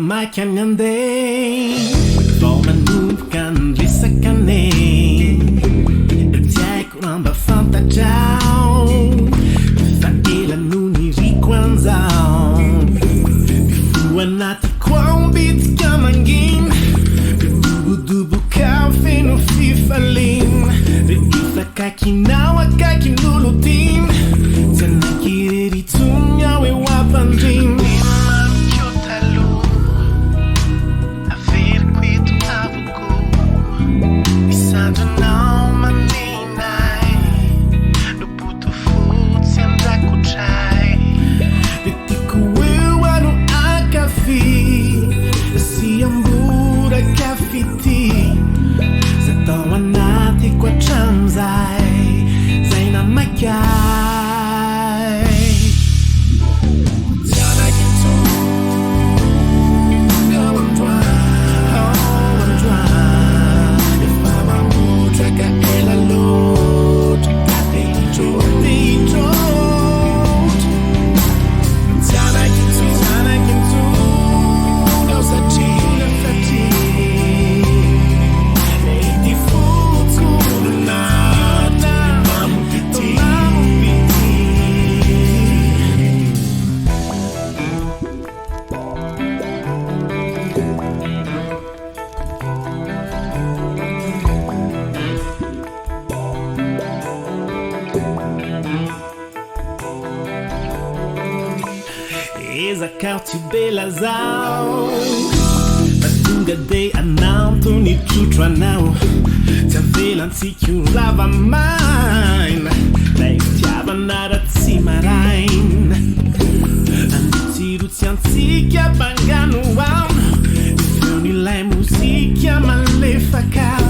mamaky any andeha vao manomboka ny resakane tsy haiko ramba fantatrao fa ela noho ny riko anzao vo anatiko ao mbitika mangina dobodoboka feno fifalina rehefa kakinao akakin'olo tiny tsy anaiky reritony ao eo ampandriny Zatao anaty kwa tramzay zay na makay Tsy Hanaiky Intsony ao androany efa mamotraka ela loatra ka te hitrôtra Tsy Hanaiky Intsony ao satria Ezakaty bela zao mahatonga de anantony trotro anao tsy avelantsika ho zava-maina lay fitiavana raha tsy maraina anditsirotsy antsika bangano ao feon'ilay mozika malefaka